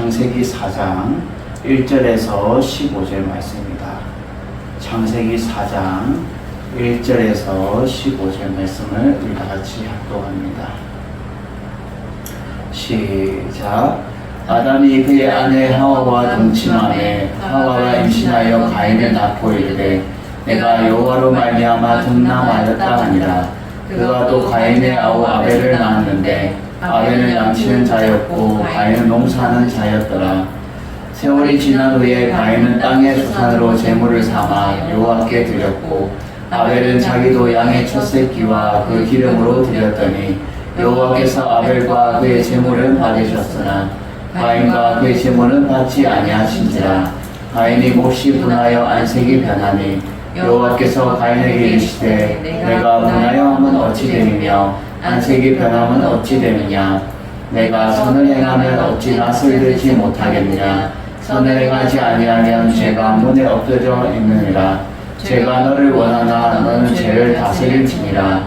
창세기 4장 1절에서 15절 말씀입니다. 창세기 4장 1절에서 15절 말씀을 우리 다 같이 합독합니다. 시작. 아담이 그의 아내 하와와 동침하매 하와가 임신하여 가인을 낳고 이르되 내가 여호와로 말미암아 등남하였다 하니라. 그가 또 가인의 아우 아벨을 낳았는데 아벨은 양치는 자였고 가인은 농사하는 자였더라. 세월이 지난 후에 가인은 땅의 수산으로 제물을 삼아 여호와께 드렸고 아벨은 자기도 양의 첫 새끼와 그 기름으로 드렸더니 여호와께서 아벨과 그의 제물은 받으셨으나 가인과 그의 제물은 받지 아니하신지라. 가인이 몹시 분하여 안색이 변하니 여호와께서 가인에게 이르시되 내가 분하여 함은 어찌 됨이며 안색이 변함은 어찌 됨이냐. 내가 선을 행하면 어찌 낯을 들지 못하겠느냐. 선을 행하지 아니하면 죄가 문에 엎드져 있느니라. 죄가 너를 원하나 너는 죄를 다스릴지니라.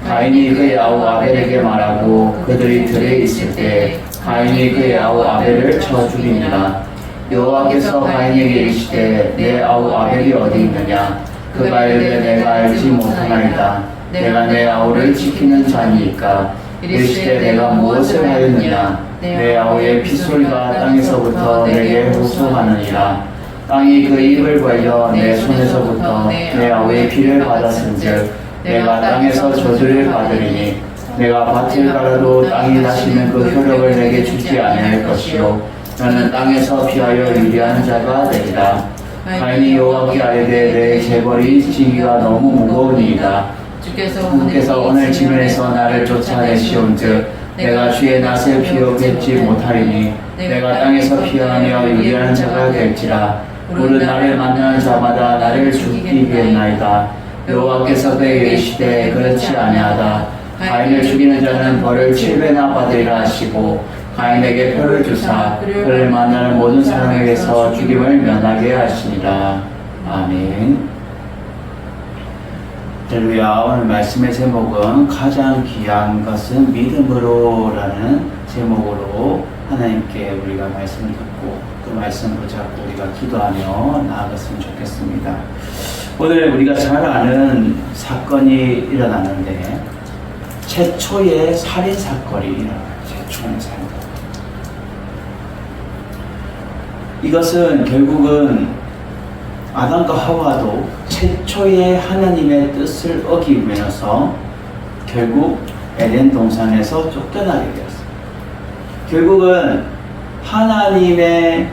가인이 그의 아우 아벨에게 말하고 그들이 들에 있을 때 가인이 그의 아우 아벨을 쳐 죽이니라. 여호와께서 가인에게 이르시되 내 아우 아벨이 어디 있느냐. 그가 이르되 내가 알지 못하나이다. 내가 내 아우를 지키는 자니까. 이르시되 내가 무엇을 하였느냐. 내 아우의 피소리가 땅에서부터 내게 호소하느니라. 땅이 그 입을 벌려 내 손에서부터 내 아우의 피를 받았은즉 내가 땅에서 저주를 받으리니 내가 밭을 갈아도 땅이 다시는 그 효력을 내게 주지 아니할 것이요 너는 땅에서 피하여 유리하는 자가 되리라. 가인이 여호와께 아뢰되 내 재벌이 지기가 너무 무거우니이다. 주께서 오늘 지면에서 나를 쫓아내시온즉 내가 주의 낯을 피어 뵙지 못하리니 내가 땅에서 피하며 유리하는 자가 될지라. 물은 나를 만나는 자마다 나를 죽이기 위했나이다. 여호와께서 그에게 이르시되 그렇지 아니하다. 가인을 죽이는 자는 벌을 7배나 받으리라 하시고 가인에게 표를 주사 그를 만나는 모든 사람에게서 죽임을 면하게 하시니라. 아멘. 할렐루야. 오늘 말씀의 제목은 가장 귀한 것은 믿음으로 라는 제목으로 하나님께 우리가 말씀을 듣고 그 말씀을 붙잡고 우리가 기도하며 나아갔으면 좋겠습니다. 오늘 우리가 잘 아는 사건이 일어나는데 최초의 살인사건이 일어나요. 최초의 살인사건. 이것은 결국은 아담과 하와도 최초의 하나님의 뜻을 어기면서 결국 에덴 동산에서 쫓겨나게 되었어요. 결국은 하나님의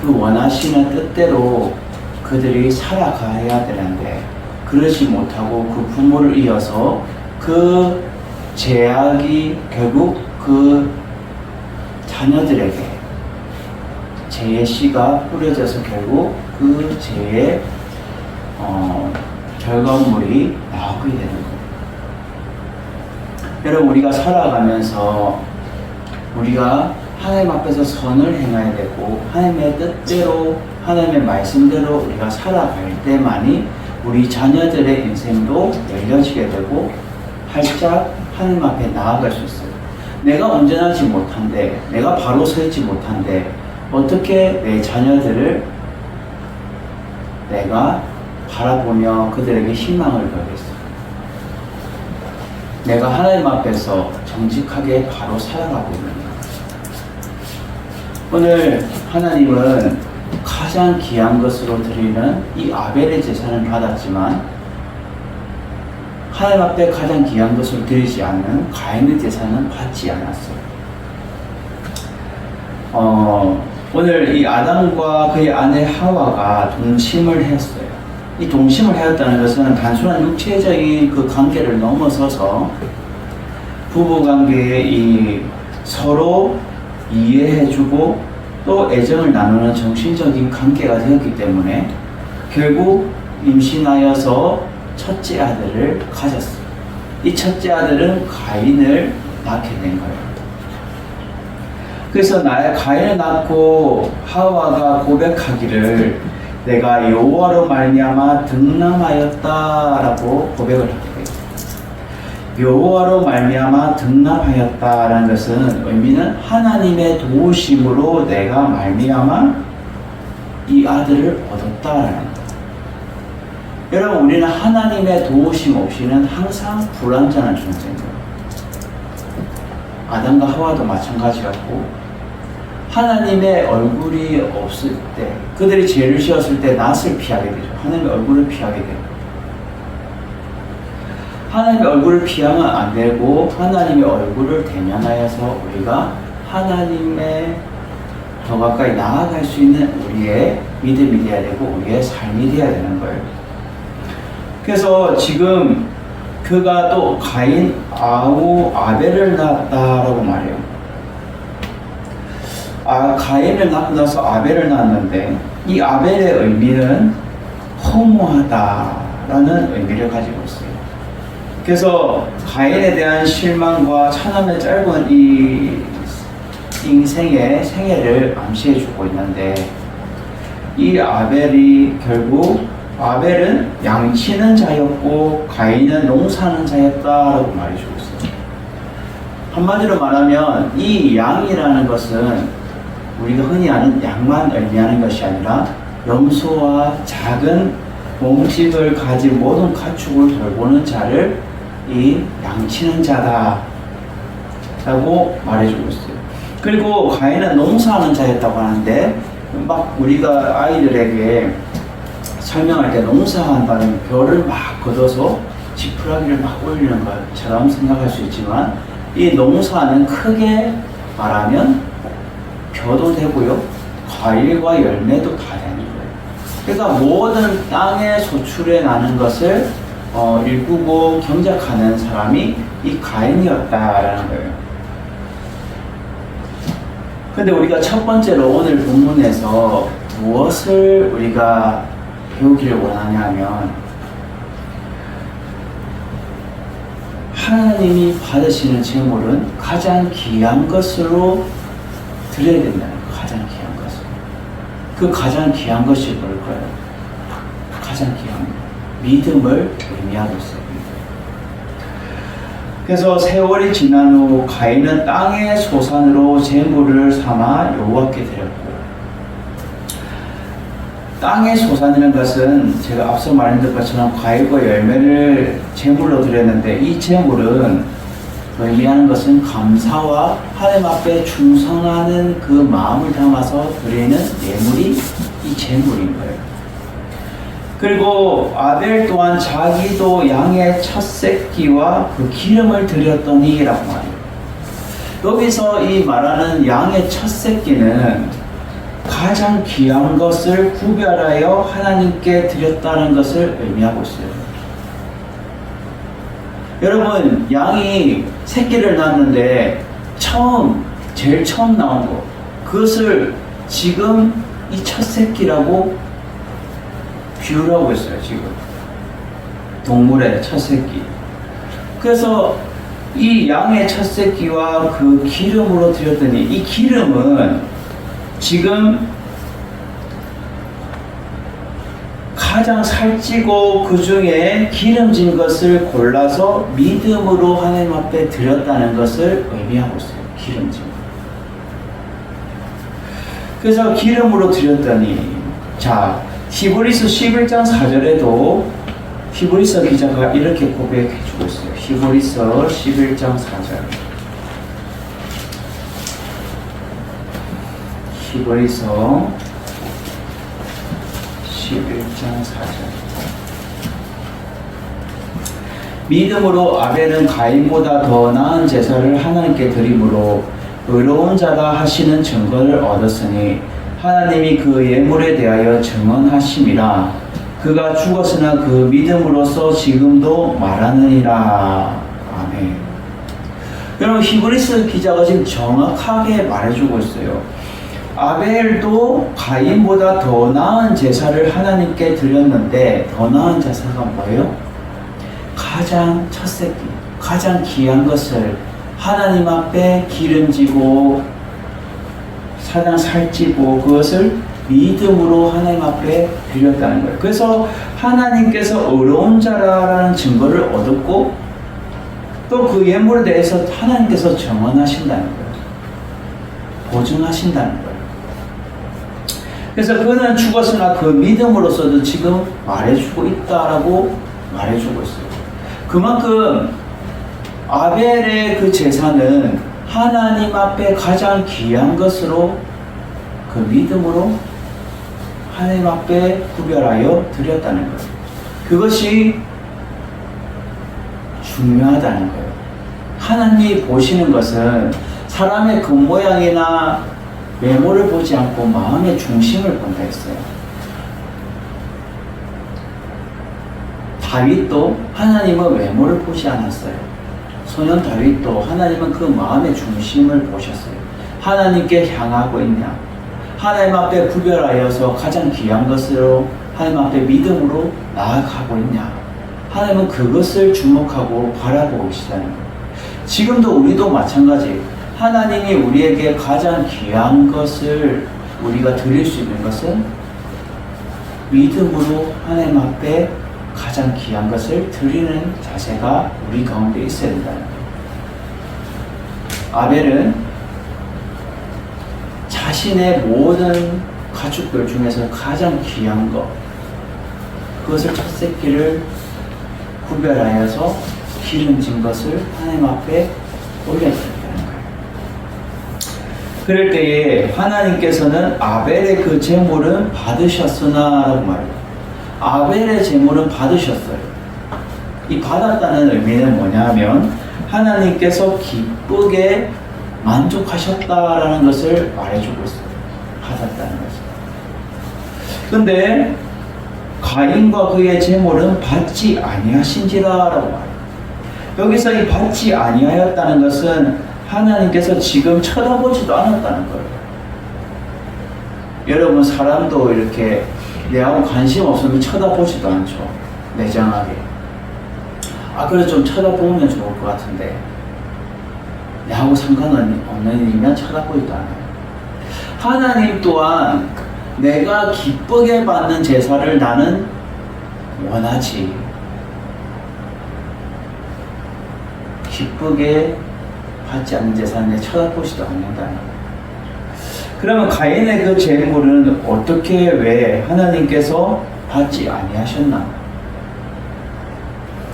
그 원하시는 뜻대로 그들이 살아가야 되는데 그러지 못하고 그 부모를 이어서 그 죄악이 결국 그 자녀들에게 죄의 씨가 뿌려져서 결국 그 죄의 결과물이 나오게 되는 거예요. 여러분, 우리가 살아가면서 우리가 하나님 앞에서 선을 행해야 되고 하나님의 뜻대로 하나님의 말씀대로 우리가 살아갈 때만이 우리 자녀들의 인생도 열려지게 되고 활짝 하나님 앞에 나아갈 수 있어요. 내가 온전하지 못한데 내가 바로 서 있지 못한데 어떻게 내 자녀들을 내가 바라보며 그들에게 희망을 걸겠어요. 내가 하나님 앞에서 정직하게 바로 살아가고 있는 것. 오늘 하나님은 가장 귀한 것으로 드리는 이 아벨의 제사는 받았지만 하나님 앞에 가장 귀한 것으로 드리지 않는 가인의 제사는 받지 않았어요. 오늘 이 아담과 그의 아내 하와가 동침을 했어요. 이 동침을 하였다는 것은 단순한 육체적인 그 관계를 넘어서서 부부관계에 이 서로 이해해주고 또 애정을 나누는 정신적인 관계가 되었기 때문에 결국 임신하여서 첫째 아들을 가졌어요. 이 첫째 아들은 가인을 낳게 된 거예요. 그래서 가인을 낳고 하와가 고백하기를 내가 여호와로 말미암아 등남하였다라고 고백을 하게 돼요. 여호와로 말미암아 등남하였다라는 것은 의미는 하나님의 도우심으로 내가 말미암아 이 아들을 얻었다라는 것. 여러분, 우리는 하나님의 도우심 없이는 항상 불완전한 존재입니다. 아담과 하와도 마찬가지였고, 하나님의 얼굴이 없을 때, 그들이 죄를 지었을 때 낯을 피하게 되죠. 하나님의 얼굴을 피하게 돼요. 하나님의 얼굴을 피하면 안 되고, 하나님의 얼굴을 대면하여서 우리가 하나님의 더 가까이 나아갈 수 있는 우리의 믿음이 되어야 되고, 우리의 삶이 되어야 되는 거예요. 그래서 지금 그가 또 가인, 아벨을 낳았다라고 말해요. 가인을 낳고 나서 아벨을 낳았는데, 이 아벨의 의미는 허무하다라는 의미를 가지고 있어요. 그래서 가인에 대한 실망과 천함의 짧은 이 인생의 생애를 암시해 주고 있는데, 이 아벨이 결국 아벨은 양치는 자였고 가인은 농사하는 자였다라고 말해주고 있어요. 한마디로 말하면 이 양이라는 것은 우리가 흔히 아는 양만 의미하는 것이 아니라 염소와 작은 몸집을 가진 모든 가축을 돌보는 자를 이 양치는 자다 라고 말해주고 있어요. 그리고 가인은 농사하는 자였다고 하는데, 막 우리가 아이들에게 설명할 때 농사한다는 벼를 막 걷어서 지푸라기를 막 올리는 것처럼 생각할 수 있지만, 이 농사는 크게 말하면 벼도 되고요, 과일과 열매도 다 되는 거예요. 그러니까 모든 땅의 소출에 나는 것을 일구고 경작하는 사람이 이 가인이었다라는 거예요. 근데 우리가 첫 번째로 오늘 본문에서 무엇을 우리가 배우기를 원하냐면, 하나님이 받으시는 제물은 가장 귀한 것으로 드려야 된다는 거예요. 가장 귀한 것으로. 그 가장 귀한 것이 뭘까요? 가장 귀한 믿음을 의미하고 있어요. 그래서 세월이 지난 후 가인은 땅의 소산으로 제물을 삼아 여호와께 드렸고, 땅의 소산이라는 것은 제가 앞서 말했던 것처럼 과일과 열매를 제물로 드렸는데, 이 제물은 의미하는 것은 감사와 하나님 앞에 충성하는 그 마음을 담아서 드리는 예물이 이 제물인 거예요. 그리고 아벨 또한 자기도 양의 첫 새끼와 그 기름을 드렸더니 라고 말해요. 여기서 이 말하는 양의 첫 새끼는 가장 귀한 것을 구별하여 하나님께 드렸다는 것을 의미하고 있어요. 여러분, 양이 새끼를 낳았는데 제일 처음 나온 거, 그것을 지금 이 첫 새끼라고 비유하고 있어요. 지금 동물의 첫 새끼. 그래서 이 양의 첫 새끼와 그 기름으로 드렸더니, 이 기름은 지금 가장 살찌고 그 중에 기름진 것을 골라서 믿음으로 하나님 앞에 드렸다는 것을 의미하고 있어요. 기름진. 그래서 기름으로 드렸더니, 자, 히브리서 11장 4절에도 히브리서 기자가 이렇게 고백해 주고 있어요. 히브리서 11장 4절. 히브리서 11장 4절. 믿음으로 아벨은 가인보다 더 나은 제사를 하나님께 드림으로 의로운 자다 하시는 증거를 얻었으니, 하나님이 그 예물에 대하여 증언하심이라. 그가 죽었으나 그 믿음으로써 지금도 말하느니라. 아멘. 여러분, 히브리서 기자가 지금 정확하게 말해주고 있어요. 아벨도 가인보다 더 나은 제사를 하나님께 드렸는데, 더 나은 제사가 뭐예요? 가장 첫 새끼, 가장 귀한 것을 하나님 앞에 기름지고 가장 살찌고 그것을 믿음으로 하나님 앞에 드렸다는 거예요. 그래서 하나님께서 의로운 자라는 증거를 얻었고, 또 그 예물에 대해서 하나님께서 정언하신다는 거예요. 보증하신다는 거예요. 그래서 그는 죽었으나 그 믿음으로서도 지금 말해주고 있다라고 말해주고 있어요. 그만큼 아벨의 그 제사는 하나님 앞에 가장 귀한 것으로 그 믿음으로 하나님 앞에 구별하여 드렸다는 거예요. 그것이 중요하다는 거예요. 하나님이 보시는 것은 사람의 겉모양이나 외모를 보지 않고 마음의 중심을 본다 했어요. 다윗도 하나님은 외모를 보지 않았어요. 소년 다윗도 하나님은 그 마음의 중심을 보셨어요. 하나님께 향하고 있냐, 하나님 앞에 구별하여서 가장 귀한 것으로 하나님 앞에 믿음으로 나아가고 있냐, 하나님은 그것을 주목하고 바라보고 계시다는 거예요. 지금도 우리도 마찬가지. 하나님이 우리에게 가장 귀한 것을 우리가 드릴 수 있는 것은 믿음으로 하나님 앞에 가장 귀한 것을 드리는 자세가 우리 가운데 있어야 된다는 거예요. 아벨은 자신의 모든 가축들 중에서 가장 귀한 것, 그것을 첫 새끼를 구별하여서 기름진 것을 하나님 앞에 올려드린다는 거예요. 그럴 때에 하나님께서는 아벨의 그 제물은 받으셨으나 라고 말해요. 아벨의 제물은 받으셨어요. 이 받았다는 의미는 뭐냐면 하나님께서 기쁘게 만족하셨다라는 것을 말해주고 있어요. 받았다는 것을. 근데 가인과 그의 제물은 받지 아니하신지라라고 말해요. 여기서 이 받지 아니하였다는 것은 하나님께서 지금 쳐다보지도 않았다는 거예요. 여러분, 사람도 이렇게 내하고 관심 없으면 쳐다보지도 않죠. 매장하게. 그래서 좀 쳐다보면 좋을 것 같은데 내하고 상관은 없는 일이면 쳐다보지도 않아요. 하나님 또한 내가 기쁘게 받는 제사를 나는 원하지. 기쁘게 받지 않는 제사는 내 쳐다보지도 않는다는 거예요. 그러면 가인의 그 제물은 어떻게, 왜 하나님께서 받지 아니하셨나?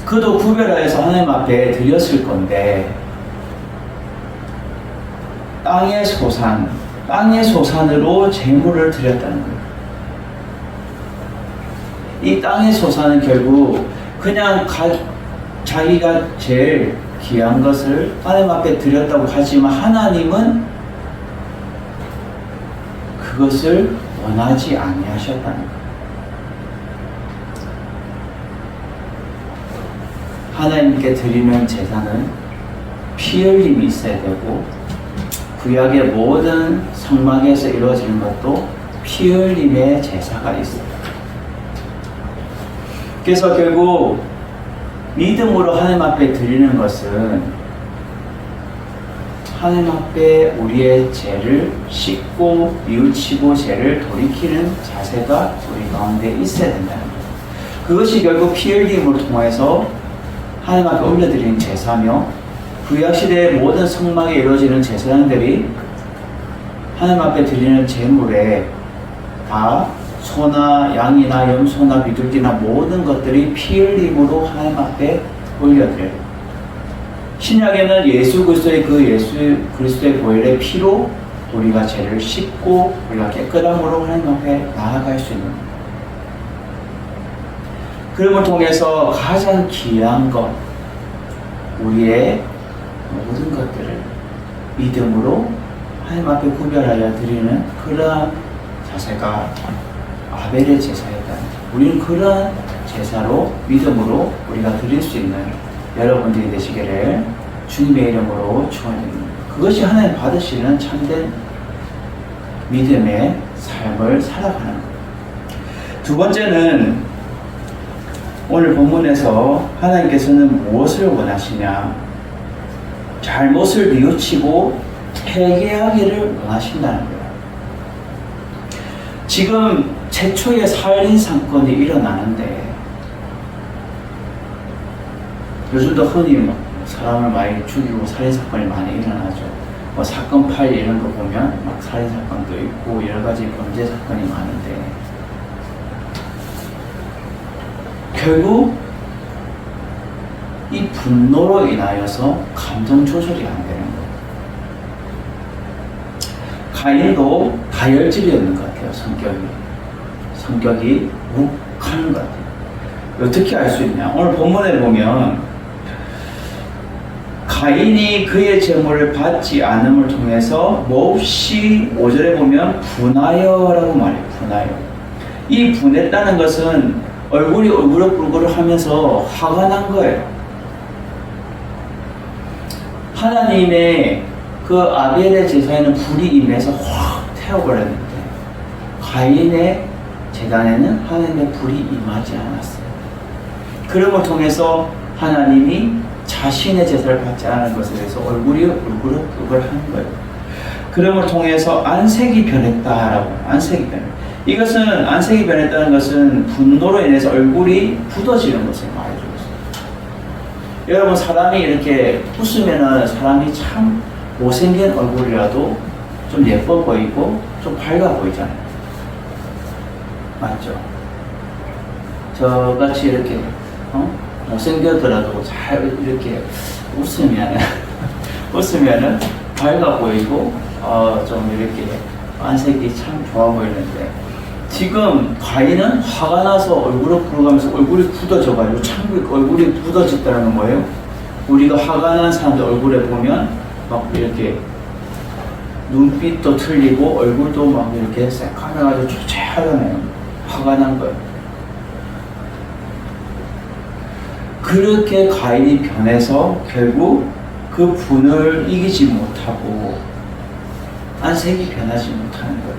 그도 구별하여서 하나님 앞에 드렸을 건데 땅의 소산으로 제물을 드렸다는 거예요. 이 땅의 소산은 결국 그냥 자기가 제일 귀한 것을 하나님 앞에 드렸다고 하지만 하나님은 그것을 원하지 아니하셨다는 거예요. 하나님께 드리는 제사는 피 흘림이 있어야 되고 구약의 모든 성막에서 이루어지는 것도 피 흘림의 제사가 있어요. 그래서 결국 믿음으로 하나님 앞에 드리는 것은 하나님 앞에 우리의 죄를 씻고 뉘우치고 죄를 돌이키는 자세가 우리 가운데 있어야 된다는 거예요. 그것이 결국 피 흘림으로 통해서 하나님 앞에 올려드리는 제사며, 구약시대의 모든 성막에 이루어지는 제사장들이 하나님 앞에 드리는 제물에 다 소나 양이나 염소나 비둘기나 모든 것들이 피 흘림으로 하나님 앞에 올려드려요. 신약에는 예수 그리스도의 그리스도의 보혈의 피로 우리가 죄를 씻고 우리가 깨끗함으로 하나님 앞에 나아갈 수 있는 거예요. 그럼을 통해서 가장 귀한 것, 우리의 모든 것들을 믿음으로 하나님 앞에 구별하여 드리는 그러한 자세가 아벨의 제사였다. 우리는 그러한 제사로 믿음으로 우리가 드릴 수 있는 여러분들이 되시기를 주님의 이름으로 축원드립니다. 그것이 하나님 받으시는 참된 믿음의 삶을 살아가는 거예요. 두 번째는 오늘 본문에서 하나님께서는 무엇을 원하시냐? 잘못을 뉘우치고 회개하기를 원하신다는 거예요. 지금 최초의 살인 사건이 일어나는데 요즘도 흔히 사람을 많이 죽이고 살인사건이 많이 일어나죠. 뭐 사건 파일 이런 거 보면 막 살인사건도 있고 여러 가지 범죄 사건이 많은데 결국 이 분노로 인하여서 감정 조절이 안 되는 거예요. 가인도 다혈질이었는 것 같아요. 성격이 욱하는 것 같아요. 어떻게 알 수 있냐? 오늘 본문에 보면 가인이 그의 재물을 받지 않음을 통해서 몹시 5절에 보면 분하여라고 말해요. 분하여. 이 분했다는 것은 얼굴이 울긋불긋 하면서 화가 난 거예요. 하나님의 그 아벨의 제사에는 불이 임해서 확 태워버렸는데 가인의 제단에는 하나님의 불이 임하지 않았어요. 그런 걸 통해서 하나님이 자신의 제사를 받지 않은 것에 대해서 얼굴이 울긋불긋한 거예요. 그런 걸 통해서 안색이 변했다라고. 안색이 변했다. 이것은 안색이 변했다는 것은 분노로 인해서 얼굴이 굳어지는 것을 말해주고 있어요. 여러분 사람이 이렇게 웃으면은 사람이 참 못생긴 얼굴이라도 좀 예뻐 보이고 좀 밝아 보이잖아요. 맞죠? 저같이 이렇게 못생겼더라도 잘 이렇게 웃으면은 밝아 보이고 좀 이렇게 안색이 참 좋아 보이는데 지금 가인은 화가 나서 얼굴을 부르면서 얼굴이 굳어져가지고 참 얼굴이 굳어졌다는 건 뭐예요? 우리가 화가 난 사람들 얼굴에 보면 막 이렇게 눈빛도 틀리고 얼굴도 막 이렇게 새까매가지고 초췌하잖아요. 화가 난 거예요. 그렇게 가인이 변해서 결국 그 분을 이기지 못하고 안색이 변하지 못하는 거예요.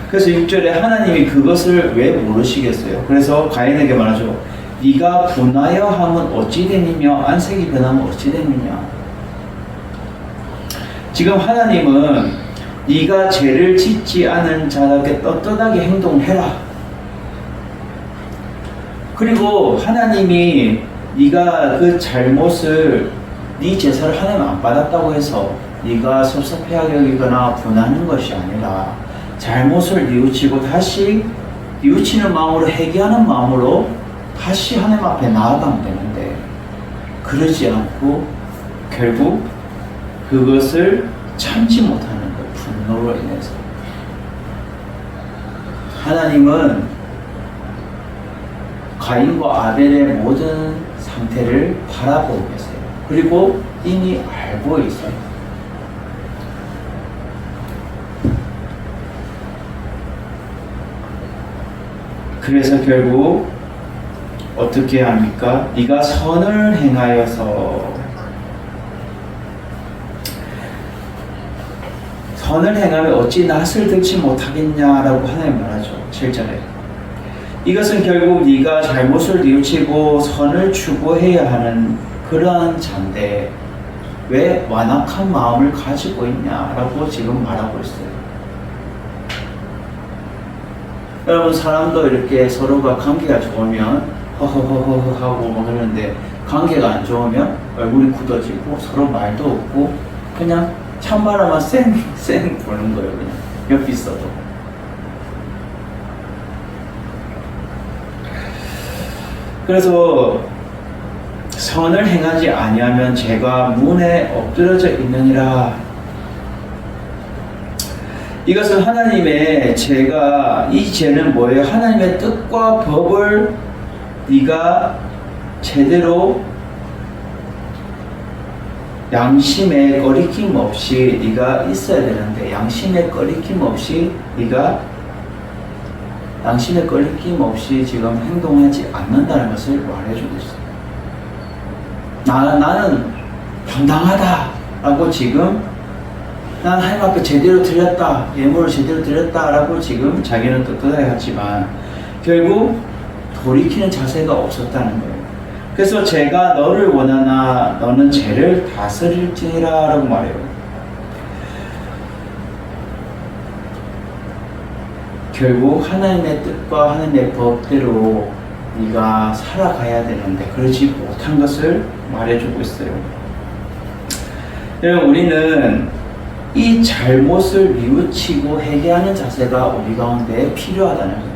그래서 6절에 하나님이 그것을 왜 모르시겠어요? 그래서 가인에게 말하죠. 네가 분하여 함은 어찌 됨이며 안색이 변하면 어찌 됨이냐. 지금 하나님은 네가 죄를 짓지 않은 자답게 떳떳하게 행동해라. 그리고 하나님이 네가 그 잘못을 네 제사를 하나님 안 받았다고 해서 네가 섭섭해하게 여기거나 분하는 것이 아니라 잘못을 뉘우치고 다시 뉘우치는 마음으로 회개하는 마음으로 다시 하나님 앞에 나아가면 되는데 그러지 않고 결국 그것을 참지 못하는 거예요. 분노로 인해서. 하나님은 가인과 아벨의 모든 상태를 바라보고 계세요. 그리고 이미 알고 있어요. 그래서 결국 어떻게 합니까? 네가 선을 행하여서 선을 행하면 어찌 낯을 들지 못하겠냐라고 하나님 말하죠. 7절에. 이것은 결국 네가 잘못을 뉘우치고 선을 추구해야 하는 그러한 자인데 왜 완악한 마음을 가지고 있냐라고 지금 말하고 있어요. 여러분 사람도 이렇게 서로가 관계가 좋으면 허허허허 하고 뭐 그러는데 관계가 안 좋으면 얼굴이 굳어지고 서로 말도 없고 그냥 찬바람만 쌩 부는 거예요. 그냥 옆에 있어도. 그래서 선을 행하지 아니하면 죄가 문에 엎드러져 있느니라. 이것은 하나님의 죄가 이 죄는 뭐예요? 하나님의 뜻과 법을 네가 제대로 양심에 꺼리낌 없이 네가 있어야 되는데 양심에 꺼리낌 없이 네가 양심에 꺼리낌 없이 지금 행동하지 않는다는 것을 말해주고 있어요. 나는 당당하다라고 지금 난 하나님 앞에 제대로 드렸다, 예물을 제대로 드렸다라고 지금 자기는 떳떳하게 하지만 결국 돌이키는 자세가 없었다는 거예요. 그래서 제가 너를 원하나 너는 죄를 다스릴지니라 라고 말해요. 결국 하나님의 뜻과 하나님의 법대로 네가 살아가야 되는데 그러지 못한 것을 말해주고 있어요. 여러분, 우리는 이 잘못을 뉘우치고 회개하는 자세가 우리 가운데 필요하다는 거예요.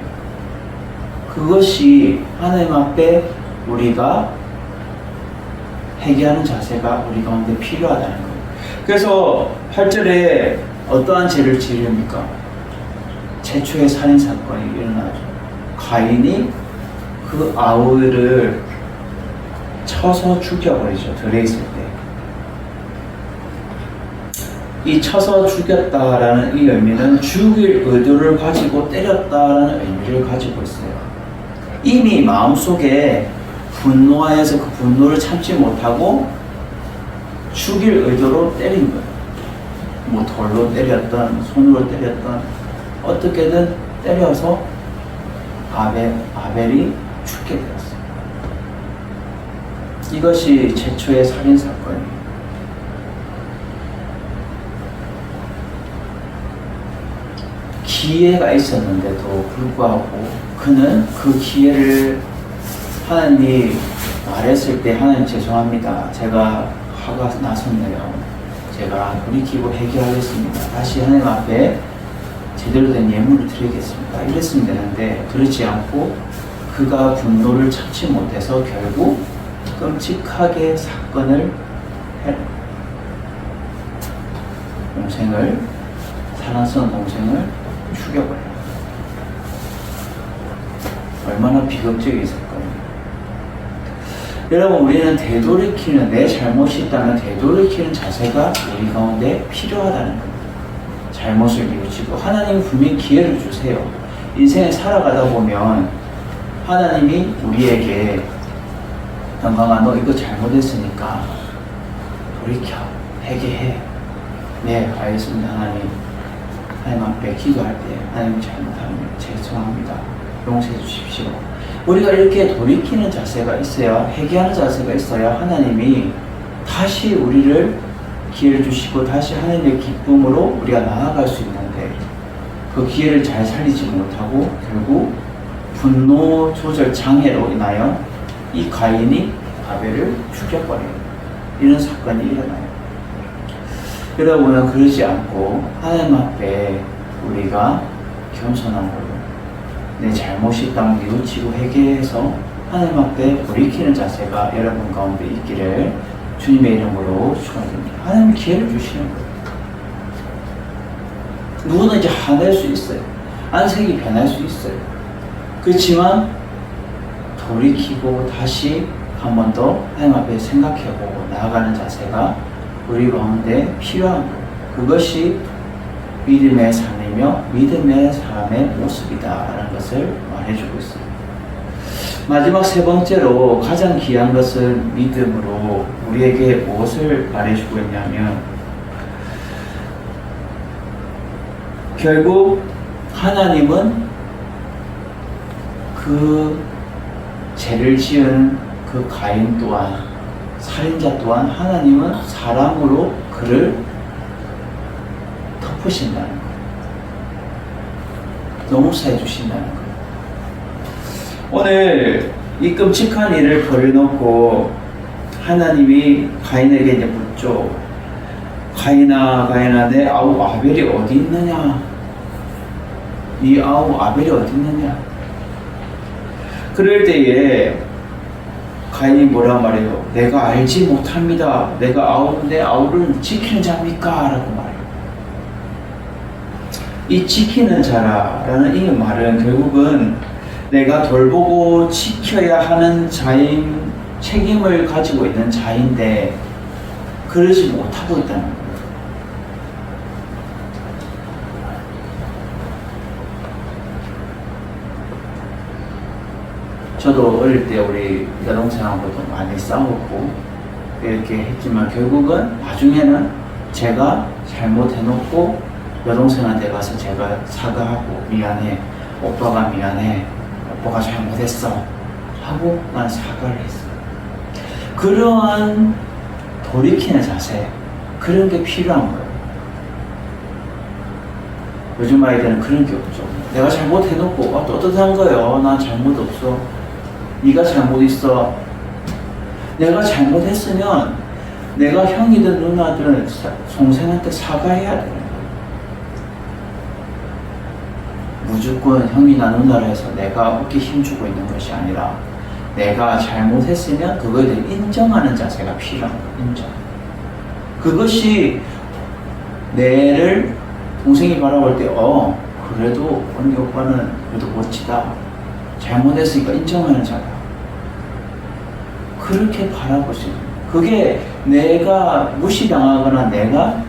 그것이 하나님 앞에 우리가 회개하는 자세가 우리 가운데 필요하다는 거예요. 그래서 8절에 어떠한 죄를 지릅니까? 최초의 살인사건이 일어나죠. 가인이 그 아우를 쳐서 죽여버리죠. 들에 있을 때. 이 쳐서 죽였다라는 이 의미는 죽일 의도를 가지고 때렸다라는 의미를 가지고 있어요. 이미 마음속에 분노하여서 그 분노를 참지 못하고 죽일 의도로 때린 거예요. 뭐 돌로 때렸던, 손으로 때렸던, 어떻게든 때려서 아벨이 죽게 되었어요. 이것이 최초의 살인사건이에요. 기회가 있었는데도 불구하고 그는 그 기회를 하나님이 말했을 때 하나님 죄송합니다. 제가 화가 나섰네요. 제가 돌이키고 회개하겠습니다. 다시 하나님 앞에 제대로 된 예물을 드리겠습니다. 이랬으면 되는데 그렇지 않고 그가 분노를 참지 못해서 결국 끔찍하게 사건을 사랑스러운 동생을 죽여버려요. 얼마나 비극적인 사건이에요. 여러분, 우리는 되돌이키는, 내 잘못이 있다면 되돌이키는 자세가 우리 가운데 필요하다는 겁니다. 잘못을 뉘우치고 하나님은 분명히 기회를 주세요. 인생을 살아가다 보면 하나님이 우리에게 영광아, 너 이거 잘못했으니까 돌이켜, 회개해. 네, 알겠습니다. 하나님 앞에 기도할 때 하나님 잘못하면 죄송합니다. 용서해 주십시오. 우리가 이렇게 돌이키는 자세가 있어야, 회개하는 자세가 있어야 하나님이 다시 우리를 기회를 주시고 다시 하나님의 기쁨으로 우리가 나아갈 수 있는데, 그 기회를 잘 살리지 못하고 결국 분노 조절 장애로 인하여 이 가인이 아벨을 죽여버려요. 이런 사건이 일어나요. 여러분은 그러지 않고 하나님 앞에 우리가 겸손함으로 내 잘못이 있다면 뉘우치고 회개해서 하나님 앞에 돌이키는 자세가 여러분 가운데 있기를 주님의 이름으로 축원드립니다. 하나님 기회를 주시는 거예요. 누구든지 화낼 수 있어요. 안색이 변할 수 있어요. 그렇지만 돌이키고 다시 한 번 더 하나님 앞에 생각해보고 나아가는 자세가 우리 가운데 필요한 거예요. 그것이 믿음의 삶이며 믿음의 사람의 모습이다라는 것을 말해주고 있어요. 마지막 세 번째로 가장 귀한 것은 믿음으로 우리에게 무엇을 말해주고 있냐면, 결국 하나님은 그 죄를 지은 그 가인 또한, 살인자 또한 하나님은 사랑으로 그를 덮으신다는 거예요. 용서해 주신다는 거예요. 오늘 이 끔찍한 일을 벌여놓고 하나님이 가인에게 이제 묻죠. 가인아, 내 아우 아벨이 어디 있느냐? 네 아우 아벨이 어디 있느냐? 그럴 때에 가인이 뭐라 말해요? 내가 알지 못합니다. 내 아우를 지키는 자입니까? 라고 말해요. 이 지키는 자라는 이 말은 결국은 내가 돌보고 지켜야 하는 자인, 책임을 가지고 있는 자인데 그러지 못하고 있다는 거예요. 저도 어릴 때 우리 여동생하고도 많이 싸웠고 이렇게 했지만 결국은 나중에는 제가 잘못해놓고 여동생한테 가서 제가 사과하고 미안해, 오빠가 미안해, 오빠가 잘못했어 하고 난 사과를 했어요. 그러한 돌이키는 자세, 그런 게 필요한 거예요. 요즘 아이들은 그런 게 없죠. 내가 잘못해놓고 또 떳떳한 거예요. 난 잘못 없어. 네가 잘못 있어. 내가 잘못했으면 내가 형이든 누나든 동생한테 사과해야 되는 거예요. 무조건 형이나 누나라 해서 내가 어깨 힘주고 있는 것이 아니라 내가 잘못했으면 그거에 대해 인정하는 자세가 필요한 거예요. 인정. 그것이 내를 동생이 바라볼 때 그래도 언니 오빠는 그래도 멋지다. 잘못했으니까 인정하는 자다. 그렇게 바라볼 수 있는 거예요. 그게 내가 무시당하거나 내가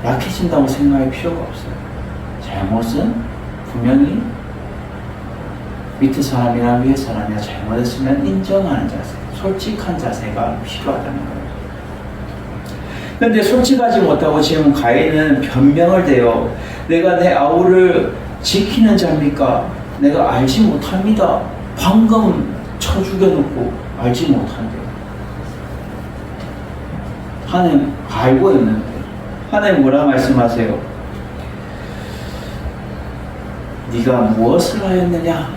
약해진다고 생각할 필요가 없어요. 잘못은 분명히 밑에 사람이나 위에 사람이나 잘못했으면 인정하는 자세, 솔직한 자세가 필요하다는 거예요. 근데 솔직하지 못하고 지금 가인은 변명을 대요. 내가 내 아우를 지키는 자입니까? 내가 알지 못합니다. 방금 쳐 죽여놓고 알지 못한대요. 하나님 알고 있는데 하나님 뭐라 말씀하세요? 네가 무엇을 하였느냐?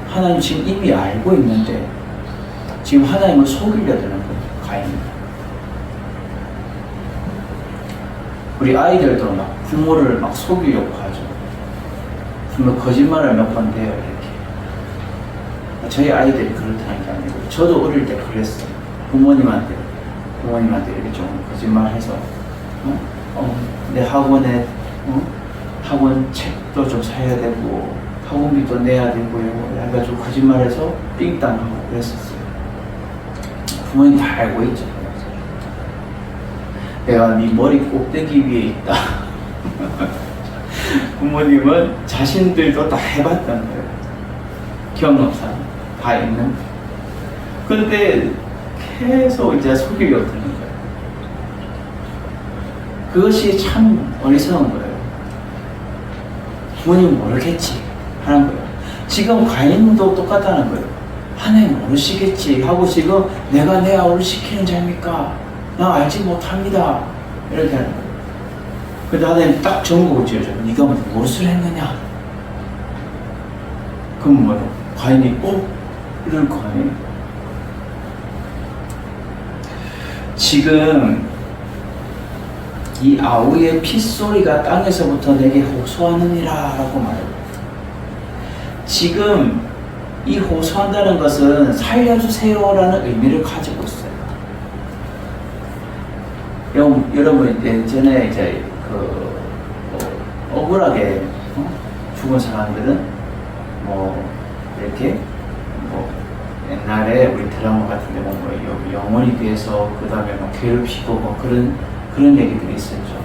하나님 지금 이미 알고 있는데 지금 하나님을 속이려 드는 거예요. 가인입니다. 우리 아이들도 막 부모를 막 속이려고 하죠. 분명 거짓말을 몇 번 해요. 이렇게. 저희 아이들이 그렇다는 게 아니고 저도 어릴 때 그랬어요. 부모님한테 이렇게 좀 거짓말해서 내 학원에 학원 책도 좀 사야 되고 학원비도 내야 되고요. 해가지고 거짓말해서 삥땅하고 그랬었어요. 부모님 다 알고 있죠. 내가 네 머리 꼭대기 위에 있다. 부모님은 자신들도 다 해봤던 거예요. 경험상 다 있는 거예요. 근데 계속 이제 속이려고 드는 거예요. 그것이 참 어리석은 거예요. 부모님 모르겠지 하는 거예요. 지금 가인도 똑같다는 거예요. 하나님 모르시겠지 하고 지금 내가 내 아우를 시키는 자입니까? 나 알지 못합니다. 이렇게 하는 거예요. 근데 하나님 딱 정곡을 지어줘요. 네가 무엇을 했느냐? 그럼 뭐예요? 가인이 이럴 거 아니에요? 지금 이 아우의 핏소리가 땅에서부터 내게 호소하느니라 라고 말해요. 지금 이 호소한다는 것은 살려주세요 라는 의미를 가지고 있어요. 여러분 예전에 이제 억울하게 죽은 사람들은 이렇게 옛날에 우리 드라마 같은 데 보면 영혼이 돼서 그 다음에 괴롭히고 그런 얘기들이 있었죠.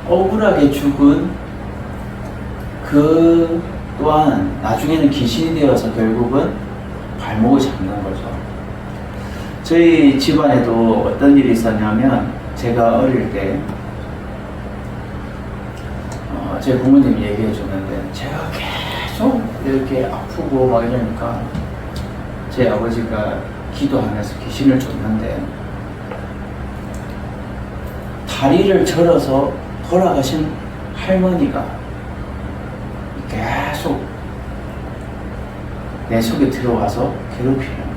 억울하게 죽은 그 또한 나중에는 귀신이 되어서 결국은 발목을 잡는 거죠. 저희 집안에도 어떤 일이 있었냐면 제가 어릴 때 제 부모님이 얘기해 줬는데 제가 계속 이렇게 아프고 막 이러니까 제 아버지가 기도하면서 귀신을 쫓는데 다리를 절어서 돌아가신 할머니가 계속 내 속에 들어와서 괴롭히는 거예요.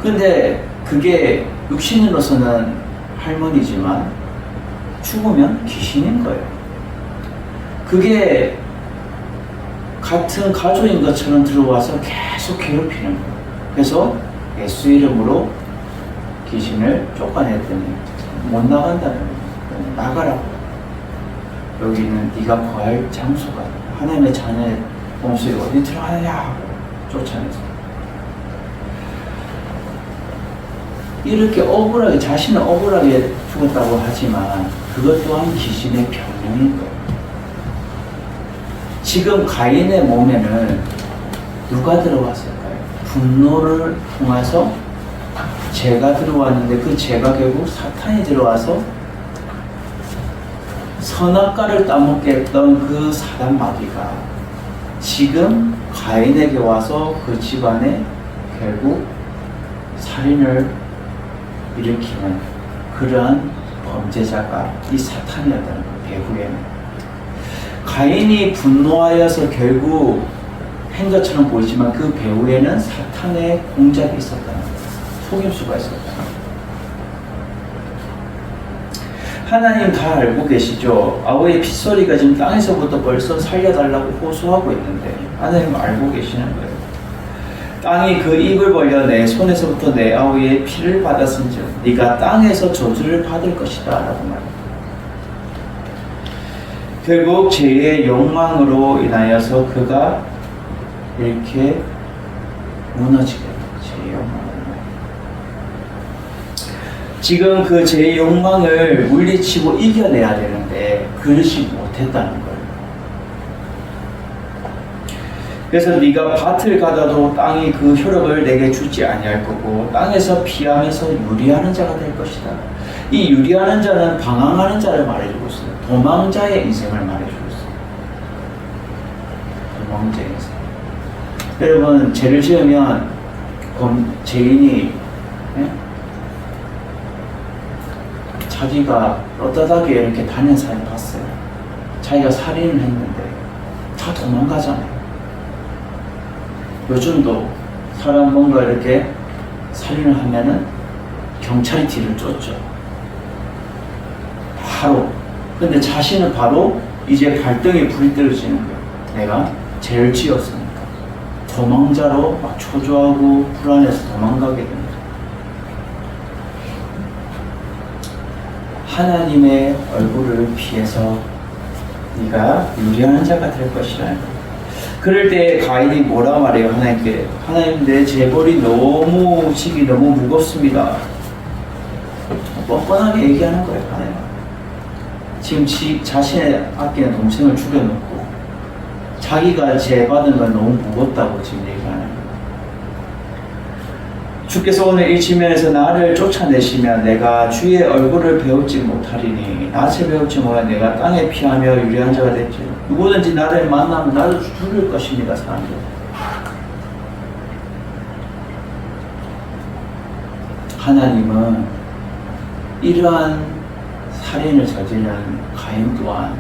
근데 그게 육신으로서는 할머니지만 죽으면 귀신인 거예요. 그게 같은 가족인 것처럼 들어와서 계속 괴롭히는 거예요. 그래서 예수 이름으로 귀신을 쫓아냈더니 못 나간다는 거예요. 나가라고. 여기는 네가 거할 장소가 하나님의 자녀의 몸속에 어디 들어가느냐 하고 쫓아내서 이렇게 억울하게 자신은 억울하게 죽었다고 하지만 그것 또한 귀신의 병명인 거예요. 지금 가인의 몸에는 누가 들어왔을까요? 분노를 통해서 죄가 들어왔는데 그 죄가 결국 사탄이 들어와서 선악과를 따먹게 했던 그 사단 마귀가 지금 가인에게 와서 그 집안에 결국 살인을 일으키는 그러한 범죄자가 이 사탄이었다는 거예요. 배후에는 가인이 분노하여서 결국 한 것처럼 보이지만 그 배후에는 사탄의 공작이 있었다는 거예요. 속임수가 있었다는 거예요. 하나님 다 알고 계시죠? 아우의 핏소리가 지금 땅에서부터 벌써 살려달라고 호소하고 있는데 하나님 알고 계시는 거예요. 땅이 그 입을 벌려 내 손에서부터 내 아우의 피를 받았은즉 네가 땅에서 저주를 받을 것이다 라고 말합니다. 결국 죄의 욕망으로 인하여서 그가 이렇게 무너지게 돼요. 죄의 욕망으로. 지금 그 죄의 욕망을 물리치고 이겨내야 되는데 그러지 못했다는 거예요. 그래서 네가 밭을 가다도 땅이 그 효력을 내게 주지 아니할 거고 땅에서 피하면서 유리하는 자가 될 것이다. 이 유리하는 자는 방황하는 자를 말해주고 있어요. 도망자의 인생을 말해주고 있어요. 도망자의 인생. 여러분 죄를 지으면 죄인이 자기가 떳떳하게 이렇게 다니는 사람 봤어요. 자기가 살인을 했는데 다 도망가잖아요. 요즘도 사람 뭔가 이렇게 살인을 하면은 경찰이 뒤를 쫓죠. 바로. 근데 자신은 바로 이제 발등에 불이 떨어지는 거예요. 내가 죄를 지었으니까. 도망자로 막 초조하고 불안해서 도망가게 됩니다. 하나님의 얼굴을 피해서 네가 유리하는 자가 될 것이라는 거예요. 그럴 때 가인이 뭐라 말해요? 하나님께. 하나님 내 재벌이 너무 식이 너무 무겁습니다. 뻔뻔하게 얘기하는 거예요. 하나님. 지금 자신의 아끼는 동생을 죽여놓고 자기가 죄 받은 건 너무 무겁다고 지금 얘기하는 거예요. 주께서 오늘 이 지면에서 나를 쫓아내시면 내가 주의 얼굴을 배우지 못하리니 낯을 배우지 못하 내가 땅에 피하며 유리한 자가 됐지. 누구든지 나를 만나면 나를 죽일 것입니다. 사람들. 하나님은 이러한 살인을 저지른 가인 또한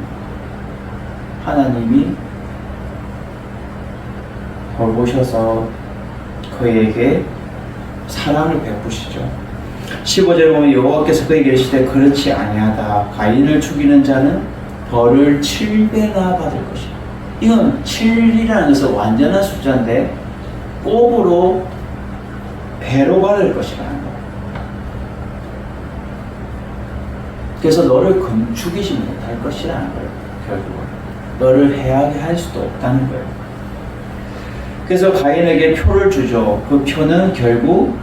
하나님이 돌보셔서 그에게 사랑을 베푸시죠. 15절에 보면 여호와께서 그에게 이르시되 그렇지 아니하다. 가인을 죽이는 자는 벌을 7배나 받을 것이다. 이건 7이라는 것은 완전한 숫자인데 곱으로 배로 받을 것이라는 거예요. 그래서 너를 죽이지 못할 것이라는 거예요. 결국은 너를 해하게 할 수도 없다는 거예요. 그래서 가인에게 표를 주죠. 그 표는 결국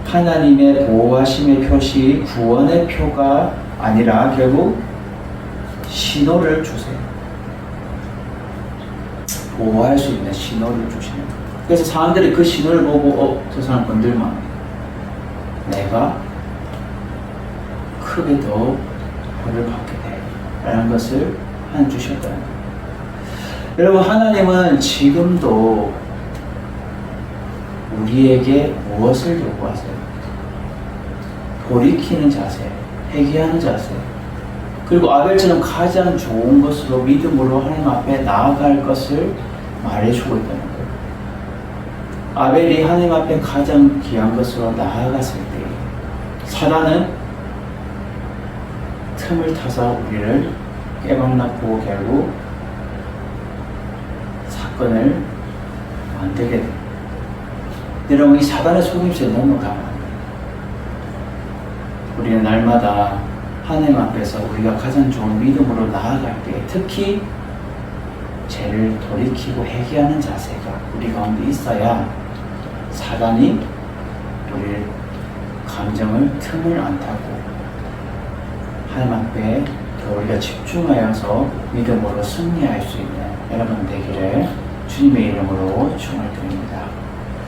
하나님의 보호하심의 표시, 구원의 표가 아니라 결국 신호를 주세요. 보호할 수 있는 신호를 주시는 거예요. 그래서 사람들이 그 신호를 보고 저 사람 건들면 내가 크게 더 벌을 받게 돼 라는 것을 하나님 주셨다는 거예요. 여러분 하나님은 지금도 우리에게 무엇을 요구하세요? 돌이키는 자세, 회개하는 자세, 그리고 아벨처럼 가장 좋은 것으로 믿음으로 하나님 앞에 나아갈 것을 말해주고 있다는 거예요. 아벨이 하나님 앞에 가장 귀한 것으로 나아갔을 때 사단은 틈을 타서 우리를 깨박낳고 결국 사건을 만들게 됩니다. 여러분 이 사단의 속임수에 너무 강합니다. 우리는 날마다 하나님 앞에서 우리가 가장 좋은 믿음으로 나아갈 때 특히 죄를 돌이키고 회개하는 자세가 우리 가운데 있어야 사단이 우리의 감정을 틈을 안 타고 하나님 앞에 더 우리가 집중하여서 믿음으로 승리할 수 있는 여러분 되기를 주님의 이름으로 축원을 드립니다.